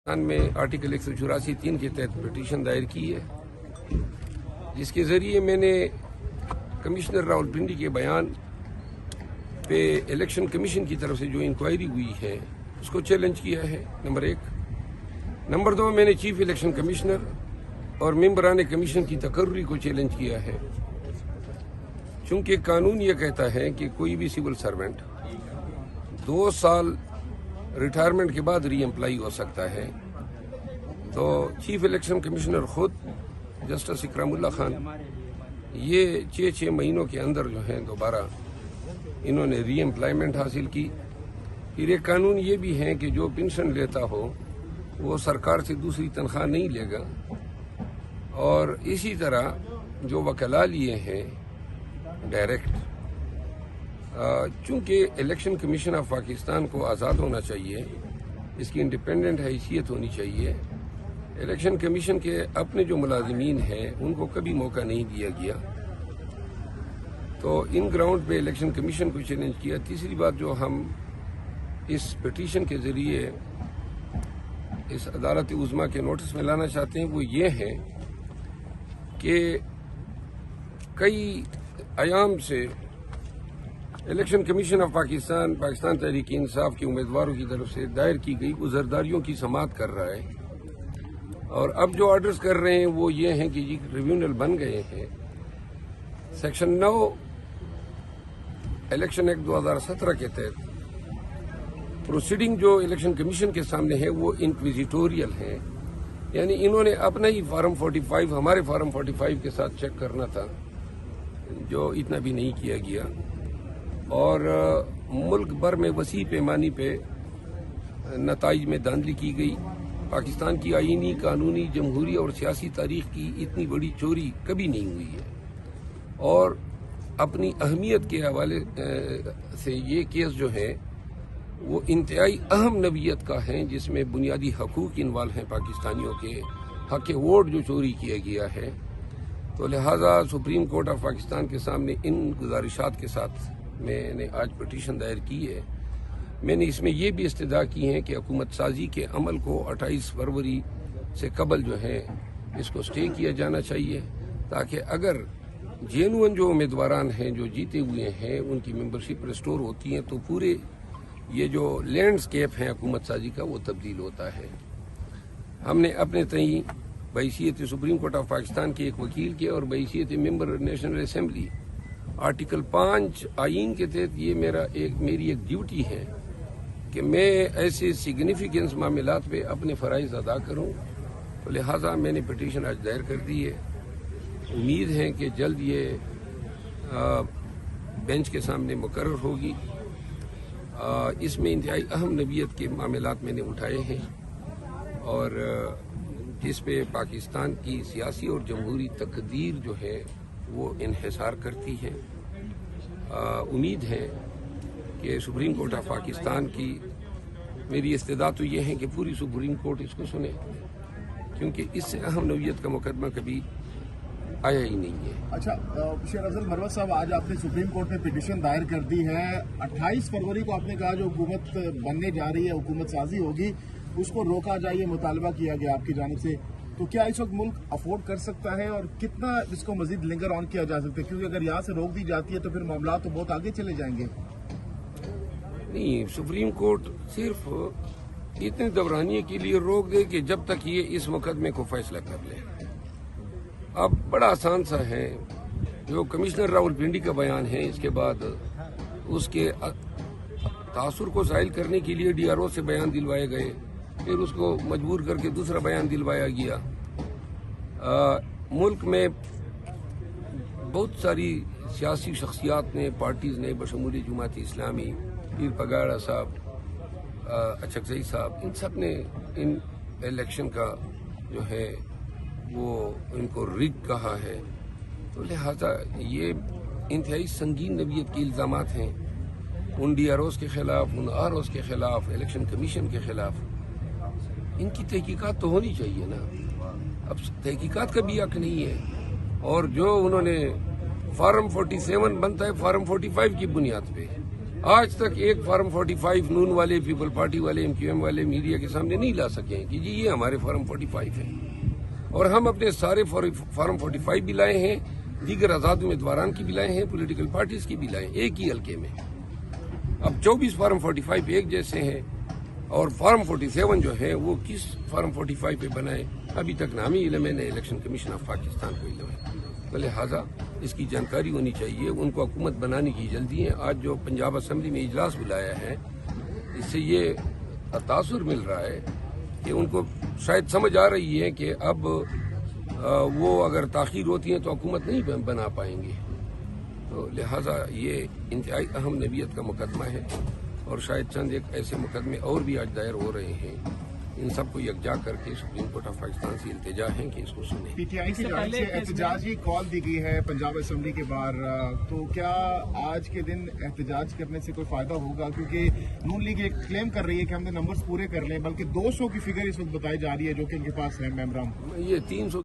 میں آرٹیکل 184(3) کے تحت پٹیشن دائر کی ہے، جس کے ذریعے میں نے کمشنر راولپنڈی کے بیان پہ الیکشن کمیشن کی طرف سے جو انکوائری ہوئی ہے اس کو چیلنج کیا ہے، نمبر 1۔ نمبر 2، میں نے چیف الیکشن کمشنر اور ممبران کمیشن کی تقرری کو چیلنج کیا ہے، چونکہ قانون یہ کہتا ہے کہ کوئی بھی سول سروینٹ 2 سال ریٹائرمنٹ کے بعد ری امپلائی ہو سکتا ہے۔ تو چیف الیکشن کمشنر خود جسٹس اکرام اللہ خان یہ 6 مہینوں کے اندر جو ہے دوبارہ انہوں نے ری امپلائمنٹ حاصل کی۔ پھر ایک قانون یہ بھی ہے کہ جو پنشن لیتا ہو وہ سرکار سے دوسری تنخواہ نہیں لے گا، اور اسی طرح جو وکلاء لیے ہیں ڈائریکٹ، چونکہ الیکشن کمیشن آف پاکستان کو آزاد ہونا چاہیے، اس کی انڈیپینڈنٹ حیثیت ہونی چاہیے۔ الیکشن کمیشن کے اپنے جو ملازمین ہیں ان کو کبھی موقع نہیں دیا گیا، تو ان گراؤنڈ پہ الیکشن کمیشن کو چیلنج کیا۔ تیسری بات جو ہم اس پٹیشن کے ذریعے اس عدالت عظمیٰ کے نوٹس میں لانا چاہتے ہیں وہ یہ ہے کہ کئی ایام سے election commission of Pakistan Tehreek Insaf کے امیدواروں کی طرف سے دائر کی گئی گزرداریوں کی سماعت کر رہا ہے، اور اب جو آرڈرز کر رہے ہیں وہ یہ ہیں کہ یہ ٹریبیونل بن گئے ہیں۔ سیکشن 9 الیکشن ایکٹ 2017 کے تحت پروسیڈنگ جو الیکشن کمیشن کے سامنے ہے وہ انکویزیٹوریل ہے، یعنی انہوں نے اپنا ہی فارم 45 ہمارے فارم 45 کے ساتھ چیک کرنا تھا، جو اتنا بھی نہیں کیا گیا، اور ملک بھر میں وسیع پیمانے پہ نتائج میں دھاندلی کی گئی۔ پاکستان کی آئینی، قانونی، جمہوری اور سیاسی تاریخ کی اتنی بڑی چوری کبھی نہیں ہوئی ہے، اور اپنی اہمیت کے حوالے سے یہ کیس جو ہے وہ انتہائی اہم نوعیت کا ہے، جس میں بنیادی حقوق انوالو ہیں، پاکستانیوں کے حق ووٹ جو چوری کیا گیا ہے۔ تو لہٰذا سپریم کورٹ آف پاکستان کے سامنے ان گزارشات کے ساتھ میں نے آج پٹیشن دائر کی ہے۔ میں نے اس میں یہ بھی استدعا کی ہے کہ حکومت سازی کے عمل کو 28 فروری سے قبل جو ہے اس کو سٹے کیا جانا چاہیے، تاکہ اگر جینوئن جو امیدواران ہیں جو جیتے ہوئے ہیں ان کی ممبرشپ ریسٹور ہوتی ہیں تو پورے یہ جو لینڈسکیپ ہے حکومت سازی کا وہ تبدیل ہوتا ہے۔ ہم نے اپنے تئیں بحیثیت سپریم کورٹ آف پاکستان کے ایک وکیل کے اور بحیثیت ممبر نیشنل اسمبلی آرٹیکل 5 آئین کے تحت یہ میری ایک ڈیوٹی ہے کہ میں ایسے سگنیفیکنس معاملات پہ اپنے فرائض ادا کروں، تو لہٰذا میں نے پٹیشن آج دائر کر دی ہے۔ امید ہے کہ جلد یہ بینچ کے سامنے مقرر ہوگی۔ اس میں انتہائی اہم نوعیت کے معاملات میں نے اٹھائے ہیں، اور جس پہ پاکستان کی سیاسی اور جمہوری تقدیر جو ہے وہ انحصار کرتی ہے۔ امید ہے کہ سپریم کورٹ آف پاکستان کی میری استدعا تو یہ ہے کہ پوری سپریم کورٹ اس کو سنے، کیونکہ اس سے اہم نوعیت کا مقدمہ کبھی آیا ہی نہیں ہے۔ اچھا شیر افضل مروت صاحب، آج آپ نے سپریم کورٹ میں پٹیشن دائر کر دی ہے۔ 28 فروری کو آپ نے کہا جو حکومت بننے جا رہی ہے، حکومت سازی ہوگی، اس کو روکا جائے، یہ مطالبہ کیا گیا آپ کی جانب سے، تو کیا اس وقت ملک افورڈ کر سکتا ہے، اور کتنا اس کو مزید لنگر آن کیا جا سکتا ہے؟ کیونکہ اگر یہاں سے روک دی جاتی ہے تو پھر معاملات تو بہت آگے چلے جائیں گے۔ نہیں، سپریم کورٹ صرف اتنے دورانیے کے لیے روک دے کہ جب تک یہ اس مقدمے کو فیصلہ کر لے۔ اب بڑا آسان سا ہے، جو کمشنر راولپنڈی کا بیان ہے، اس کے بعد اس کے تاثر کو ظاہر کرنے کے لیے ڈی آر او سے بیان دلوائے گئے، پھر اس کو مجبور کر کے دوسرا بیان دلوایا گیا۔ ملک میں بہت ساری سیاسی شخصیات نے، پارٹیز نے، بشمول جماعت اسلامی، پیر پگاڑا صاحب، اچکزئی صاحب، ان سب نے ان الیکشن کا جو ہے وہ ان کو رگ کہا ہے، تو لہذا یہ انتہائی سنگین نوعیت کے الزامات ہیں ان ڈی آر اوز کے خلاف، ان آر اوز کے خلاف، الیکشن کمیشن کے خلاف۔ ان کی تحقیقات تو ہونی چاہیے نا، اب تحقیقات کا بھی حق نہیں ہے، اور جو انہوں نے فارم 47 بنتا ہے فارم 45 کی بنیاد پہ، آج تک ایک فارم 45 نون والے، پیپل پارٹی والے، MQM والے میڈیا کے سامنے نہیں لا سکے ہیں کہ جی یہ ہمارے فارم 45 ہے، اور ہم اپنے سارے فارم 45 بھی لائے ہیں، دیگر آزاد امیدواران کی بھی لائے ہیں، پولیٹیکل پارٹیز کی بھی لائے ہیں، ایک ہی حلقے میں۔ اب 24 فارم 45 ایک جیسے ہیں، اور فارم 47 جو ہے وہ کس فارم 45 پہ بنائے ابھی تک نام ہی علم ہے، نہ الیکشن کمیشن آف پاکستان کو علم ہے۔ تو لہٰذا اس کی جانکاری ہونی چاہیے، ان کو حکومت بنانے کی جلدی ہے۔ آج جو پنجاب اسمبلی میں اجلاس بلایا ہے، اس سے یہ تاثر مل رہا ہے کہ ان کو شاید سمجھ آ رہی ہے کہ اب وہ اگر تاخیر ہوتی ہے تو حکومت نہیں بنا پائیں گے، تو لہٰذا یہ انتہائی اہم نوعیت کا مقدمہ ہے، اور شاید چند ایک ایسے مقدمے اور بھی آج دائر ہو رہے ہیں، ان سب کو یکجا کر کے سپریم کورٹ آف پاکستان سے التجا ہے کہ اس کو سنیں۔ PTI کی جانب سے احتجاجی کال دی گئی ہے پنجاب اسمبلی کے باہر، تو کیا آج کے دن احتجاج کرنے سے کوئی فائدہ ہوگا؟ کیونکہ نون لیگ ایک کلیم کر رہی ہے کہ ہم نے نمبرز پورے کر لیں، بلکہ 200 کی فگر اس وقت بتائی جا رہی ہے جو کہ ان کے پاس ہے ممبران۔ یہ 300